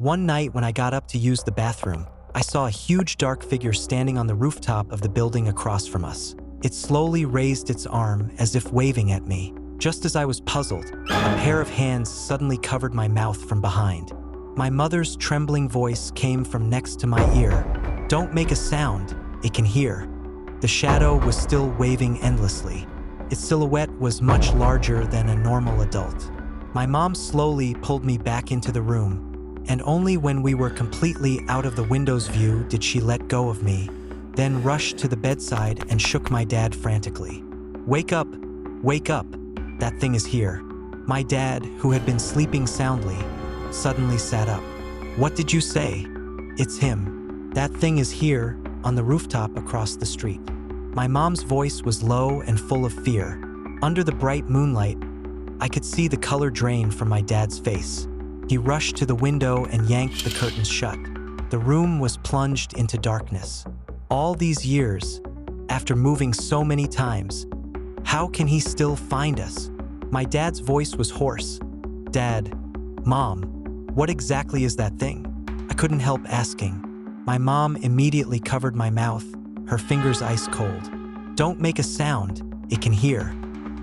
One night when I got up to use the bathroom, I saw a huge dark figure standing on the rooftop of the building across from us. It slowly raised its arm as if waving at me. Just as I was puzzled, a pair of hands suddenly covered my mouth from behind. My mother's trembling voice came from next to my ear. "Don't make a sound, it can hear." The shadow was still waving endlessly. Its silhouette was much larger than a normal adult. My mom slowly pulled me back into the room, and only when we were completely out of the window's view did she let go of me, then rushed to the bedside and shook my dad frantically. "Wake up! Wake up! That thing is here." My dad, who had been sleeping soundly, suddenly sat up. "What did you say?" "It's him. That thing is here, on the rooftop across the street." My mom's voice was low and full of fear. Under the bright moonlight, I could see the color drain from my dad's face. He rushed to the window and yanked the curtains shut. The room was plunged into darkness. All these years, after moving so many times, how can he still find us? My dad's voice was hoarse. "Dad, Mom, what exactly is that thing?" I couldn't help asking. My mom immediately covered my mouth, her fingers ice cold. "Don't make a sound, it can hear."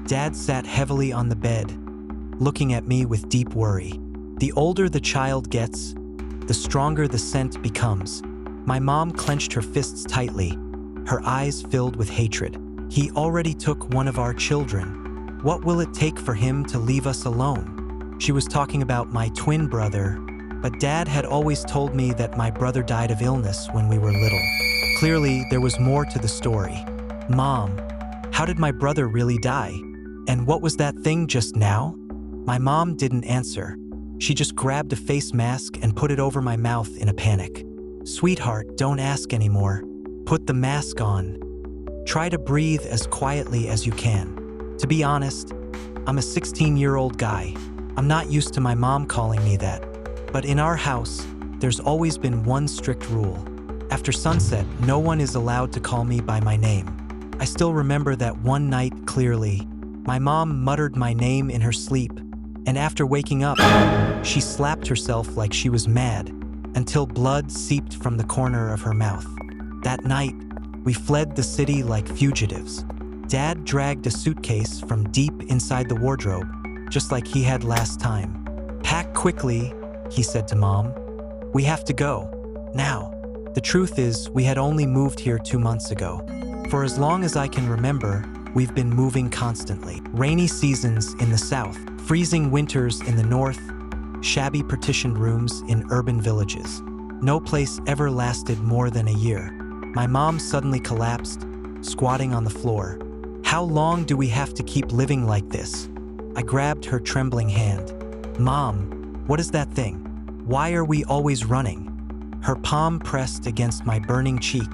Dad sat heavily on the bed, looking at me with deep worry. The older the child gets, the stronger the scent becomes. My mom clenched her fists tightly, her eyes filled with hatred. "He already took one of our children. What will it take for him to leave us alone?" She was talking about my twin brother, but Dad had always told me that my brother died of illness when we were little. Clearly, there was more to the story. "Mom, how did my brother really die? And what was that thing just now?" My mom didn't answer. She just grabbed a face mask and put it over my mouth in a panic. "Sweetheart, don't ask anymore. Put the mask on. Try to breathe as quietly as you can." To be honest, I'm a 16-year-old guy. I'm not used to my mom calling me that. But in our house, there's always been one strict rule. After sunset, no one is allowed to call me by my name. I still remember that one night clearly. My mom muttered my name in her sleep, and after waking up, she slapped herself like she was mad, until blood seeped from the corner of her mouth. That night, we fled the city like fugitives. Dad dragged a suitcase from deep inside the wardrobe, just like he had last time. "Pack quickly," he said to Mom. "We have to go. Now." The truth is, we had only moved here 2 months ago. For as long as I can remember, we've been moving constantly. Rainy seasons in the south, freezing winters in the north, shabby partitioned rooms in urban villages. No place ever lasted more than a year. My mom suddenly collapsed, squatting on the floor. "How long do we have to keep living like this?" I grabbed her trembling hand. "Mom, what is that thing? Why are we always running?" Her palm pressed against my burning cheek,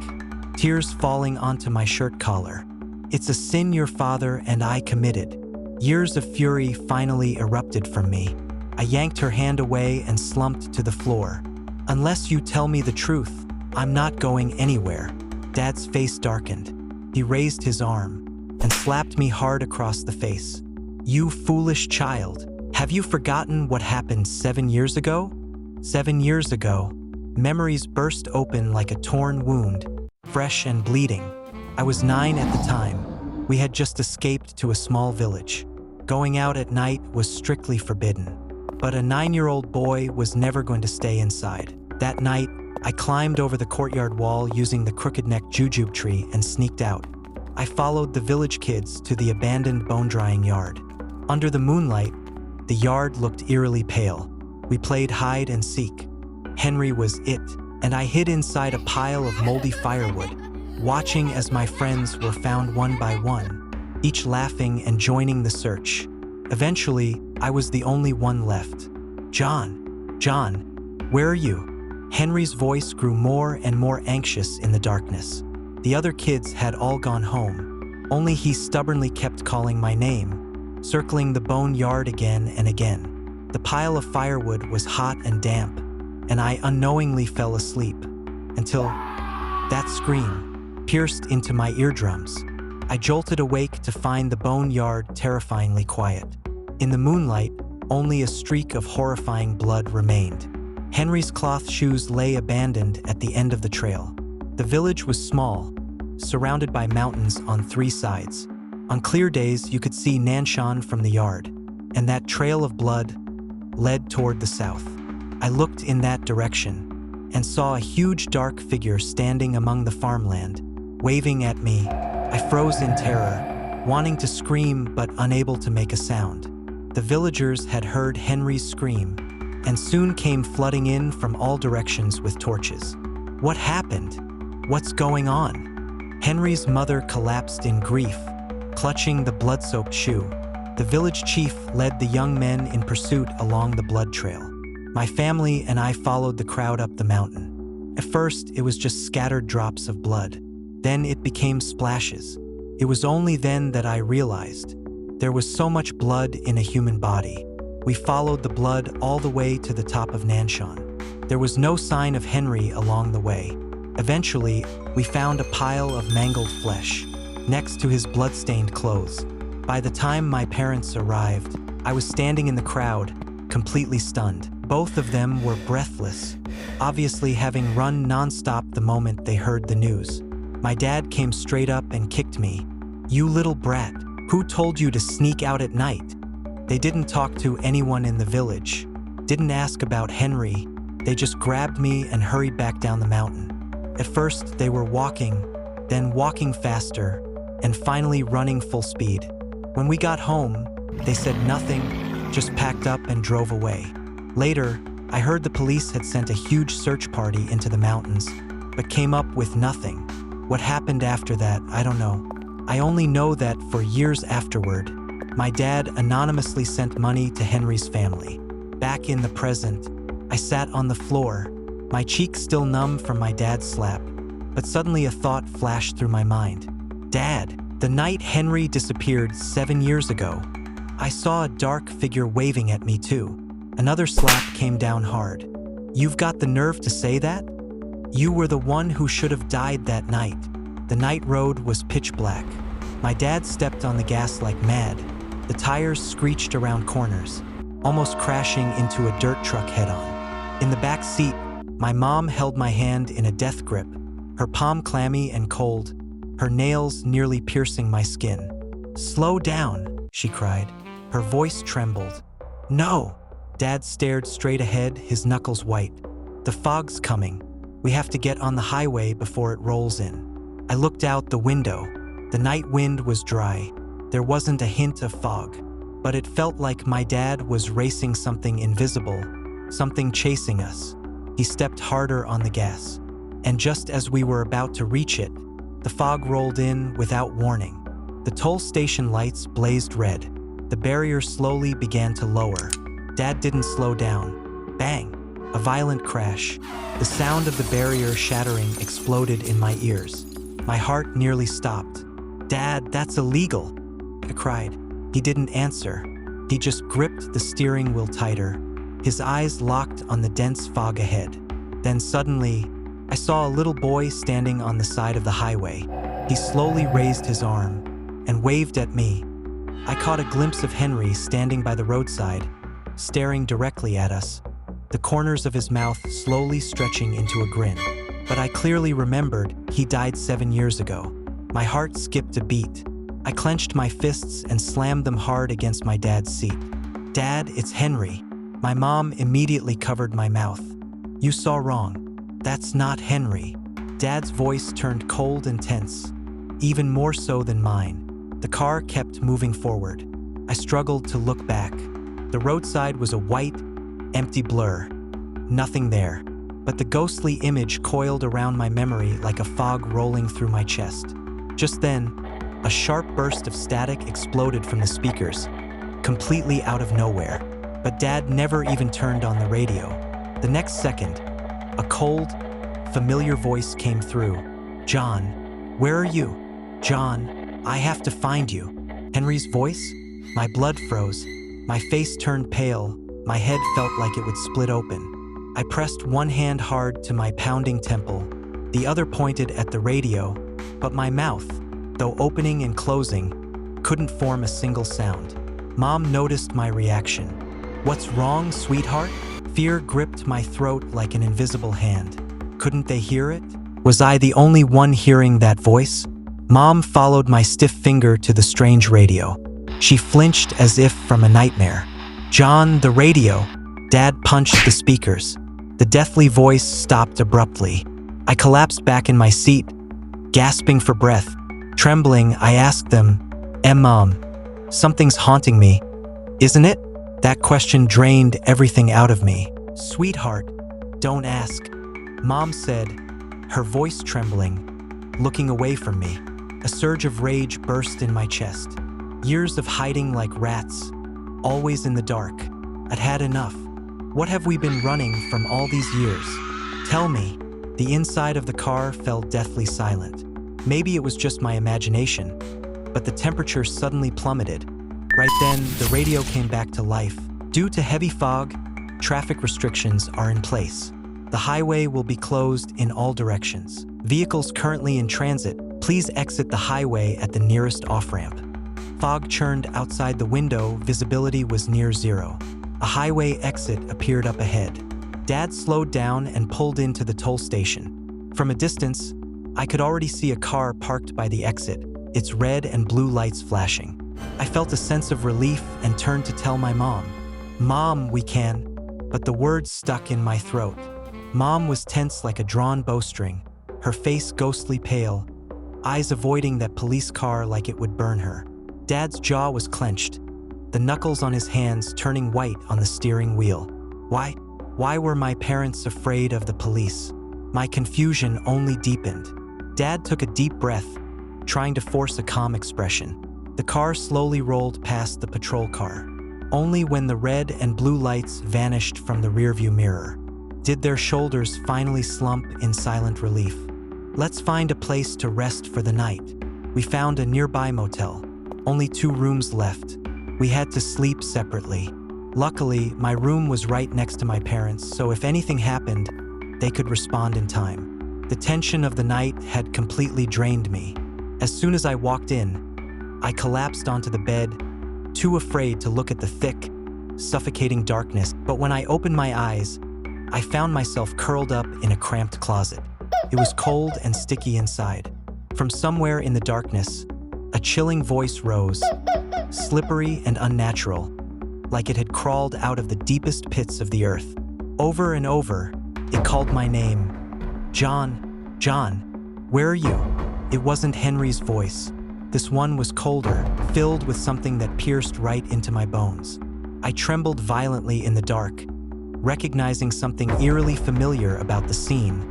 tears falling onto my shirt collar. "It's a sin your father and I committed." Years of fury finally erupted from me. I yanked her hand away and slumped to the floor. "Unless you tell me the truth, I'm not going anywhere." Dad's face darkened. He raised his arm and slapped me hard across the face. "You foolish child, have you forgotten what happened 7 years ago?" 7 years ago, memories burst open like a torn wound, fresh and bleeding. I was 9 at the time. We had just escaped to a small village. Going out at night was strictly forbidden. But a 9-year-old boy was never going to stay inside. That night, I climbed over the courtyard wall using the crooked-neck jujube tree and sneaked out. I followed the village kids to the abandoned bone-drying yard. Under the moonlight, the yard looked eerily pale. We played hide and seek. Henry was it, and I hid inside a pile of moldy firewood, watching as my friends were found one by one, each laughing and joining the search. Eventually, I was the only one left. John, where are you?" Henry's voice grew more and more anxious in the darkness. The other kids had all gone home. Only he stubbornly kept calling my name, circling the bone yard again and again. The pile of firewood was hot and damp, and I unknowingly fell asleep, until that scream pierced into my eardrums. I jolted awake to find the bone yard terrifyingly quiet. In the moonlight, only a streak of horrifying blood remained. Henry's cloth shoes lay abandoned at the end of the trail. The village was small, surrounded by mountains on 3 sides. On clear days, you could see Nanshan from the yard, and that trail of blood led toward the south. I looked in that direction and saw a huge dark figure standing among the farmland, waving at me. I froze in terror, wanting to scream but unable to make a sound. The villagers had heard Henry's scream and soon came flooding in from all directions with torches. What happened? What's going on? Henry's mother collapsed in grief, clutching the blood-soaked shoe. The village chief led the young men in pursuit along the blood trail. My family and I followed the crowd up the mountain. At first, it was just scattered drops of blood. Then it became splashes. It was only then that I realized there was so much blood in a human body. We followed the blood all the way to the top of Nanshan. There was no sign of Henry along the way. Eventually, we found a pile of mangled flesh next to his blood-stained clothes. By the time my parents arrived, I was standing in the crowd, completely stunned. Both of them were breathless, obviously having run nonstop the moment they heard the news. My dad came straight up and kicked me. "You little brat, who told you to sneak out at night?" They didn't talk to anyone in the village, didn't ask about Henry. They just grabbed me and hurried back down the mountain. At first, they were walking, then walking faster, and finally running full speed. When we got home, they said nothing, just packed up and drove away. Later, I heard the police had sent a huge search party into the mountains, but came up with nothing. What happened after that, I don't know. I only know that for years afterward, my dad anonymously sent money to Henry's family. Back in the present, I sat on the floor, my cheeks still numb from my dad's slap, but suddenly a thought flashed through my mind. Dad, the night Henry disappeared 7 years ago, I saw a dark figure waving at me too. Another slap came down hard. You've got the nerve to say that? You were the one who should have died that night. The night road was pitch black. My dad stepped on the gas like mad. The tires screeched around corners, almost crashing into a dirt truck head-on. In the back seat, my mom held my hand in a death grip, her palm clammy and cold, her nails nearly piercing my skin. "Slow down," she cried. Her voice trembled. "No." Dad stared straight ahead, his knuckles white. "The fog's coming. We have to get on the highway before it rolls in." I looked out the window. The night wind was dry. There wasn't a hint of fog, but it felt like my dad was racing something invisible, something chasing us. He stepped harder on the gas, and just as we were about to reach it, the fog rolled in without warning. The toll station lights blazed red. The barrier slowly began to lower. Dad didn't slow down. Bang! A violent crash. The sound of the barrier shattering exploded in my ears. My heart nearly stopped. "Dad, that's illegal!" I cried. He didn't answer. He just gripped the steering wheel tighter, his eyes locked on the dense fog ahead. Then suddenly, I saw a little boy standing on the side of the highway. He slowly raised his arm and waved at me. I caught a glimpse of Henry standing by the roadside, staring directly at us, the corners of his mouth slowly stretching into a grin. But I clearly remembered he died 7 years ago. My heart skipped a beat. I clenched my fists and slammed them hard against my dad's seat. "Dad, it's Henry." My mom immediately covered my mouth. "You saw wrong. That's not Henry." Dad's voice turned cold and tense, even more so than mine. The car kept moving forward. I struggled to look back. The roadside was a white, empty blur. Nothing there. But the ghostly image coiled around my memory like a fog rolling through my chest. Just then, a sharp burst of static exploded from the speakers, completely out of nowhere. But Dad never even turned on the radio. The next second, a cold, familiar voice came through. "John, where are you? John, I have to find you." Henry's voice? My blood froze. My face turned pale. My head felt like it would split open. I pressed one hand hard to my pounding temple, the other pointed at the radio, but my mouth, though opening and closing, couldn't form a single sound. Mom noticed my reaction. "What's wrong, sweetheart?" Fear gripped my throat like an invisible hand. Couldn't they hear it? Was I the only one hearing that voice? Mom followed my stiff finger to the strange radio. She flinched as if from a nightmare. "John, the radio." Dad punched the speakers. The deathly voice stopped abruptly. I collapsed back in my seat, gasping for breath. Trembling, I asked them, Mom, something's haunting me, isn't it?" That question drained everything out of me. "Sweetheart, don't ask," Mom said, her voice trembling, looking away from me. A surge of rage burst in my chest. Years of hiding like rats, always in the dark. I'd had enough. What have we been running from all these years? Tell me. The inside of the car fell deathly silent. Maybe it was just my imagination, but the temperature suddenly plummeted. Right then, the radio came back to life. "Due to heavy fog, traffic restrictions are in place. The highway will be closed in all directions. Vehicles currently in transit, please exit the highway at the nearest off-ramp." Fog churned outside the window, visibility was near zero. A highway exit appeared up ahead. Dad slowed down and pulled into the toll station. From a distance, I could already see a car parked by the exit, its red and blue lights flashing. I felt a sense of relief and turned to tell my mom. "Mom, we can," but the words stuck in my throat. Mom was tense like a drawn bowstring, her face ghostly pale, eyes avoiding that police car like it would burn her. Dad's jaw was clenched, the knuckles on his hands turning white on the steering wheel. Why were my parents afraid of the police? My confusion only deepened. Dad took a deep breath, trying to force a calm expression. The car slowly rolled past the patrol car. Only when the red and blue lights vanished from the rearview mirror did their shoulders finally slump in silent relief. "Let's find a place to rest for the night." We found a nearby motel. Only 2 rooms left. We had to sleep separately. Luckily, my room was right next to my parents', so if anything happened, they could respond in time. The tension of the night had completely drained me. As soon as I walked in, I collapsed onto the bed, too afraid to look at the thick, suffocating darkness. But when I opened my eyes, I found myself curled up in a cramped closet. It was cold and sticky inside. From somewhere in the darkness, a chilling voice rose, slippery and unnatural, like it had crawled out of the deepest pits of the earth. Over and over, it called my name. "John, John, where are you?" It wasn't Henry's voice. This one was colder, filled with something that pierced right into my bones. I trembled violently in the dark, recognizing something eerily familiar about the scene.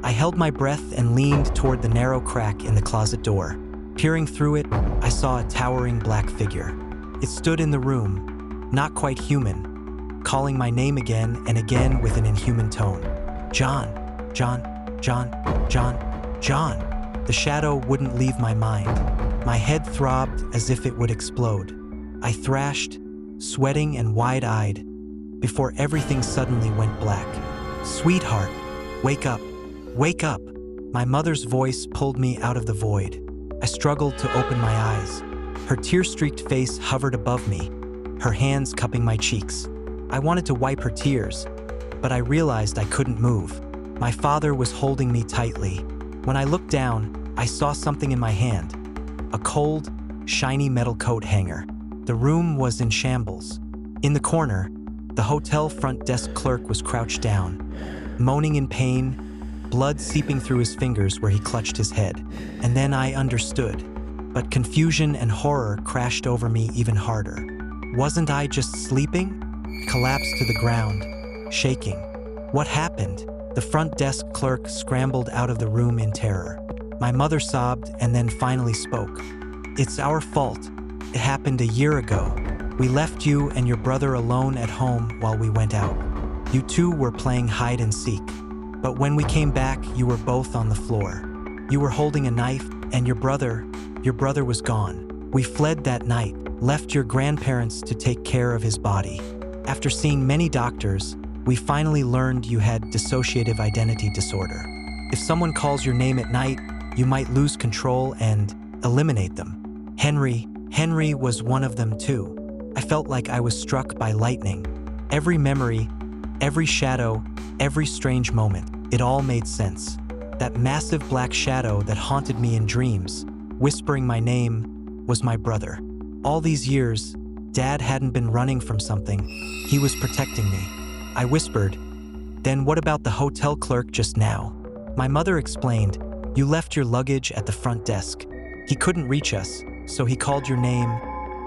I held my breath and leaned toward the narrow crack in the closet door. Peering through it, I saw a towering black figure. It stood in the room, not quite human, calling my name again and again with an inhuman tone. "John, John, John, John, John." The shadow wouldn't leave my mind. My head throbbed as if it would explode. I thrashed, sweating and wide-eyed, before everything suddenly went black. "Sweetheart, wake up, wake up." My mother's voice pulled me out of the void. I struggled to open my eyes. Her tear-streaked face hovered above me, her hands cupping my cheeks. I wanted to wipe her tears, but I realized I couldn't move. My father was holding me tightly. When I looked down, I saw something in my hand, a cold, shiny metal coat hanger. The room was in shambles. In the corner, the hotel front desk clerk was crouched down, moaning in pain, blood seeping through his fingers where he clutched his head. And then I understood, but confusion and horror crashed over me even harder. Wasn't I just sleeping? Collapsed to the ground, shaking. What happened? The front desk clerk scrambled out of the room in terror. My mother sobbed and then finally spoke. "It's our fault. It happened a year ago. We left you and your brother alone at home while we went out. You two were playing hide and seek. But when we came back, you were both on the floor. You were holding a knife, and your brother was gone. We fled that night, left your grandparents to take care of his body. After seeing many doctors, we finally learned you had dissociative identity disorder. If someone calls your name at night, you might lose control and eliminate them. Henry was one of them too. I felt like I was struck by lightning. Every memory, Every shadow, every strange moment, it all made sense. That massive black shadow that haunted me in dreams, whispering my name, was my brother. All these years, Dad hadn't been running from something. He was protecting me. I whispered, "Then what about the hotel clerk just now?" My mother explained, "You left your luggage at the front desk. He couldn't reach us, so he called your name."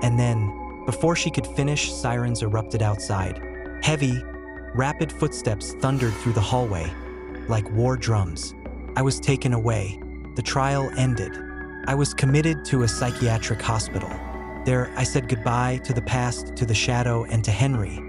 And then, before she could finish, sirens erupted outside. Heavy, rapid footsteps thundered through the hallway, like war drums. I was taken away. The trial ended. I was committed to a psychiatric hospital. There, I said goodbye to the past, to the shadow, and to Henry.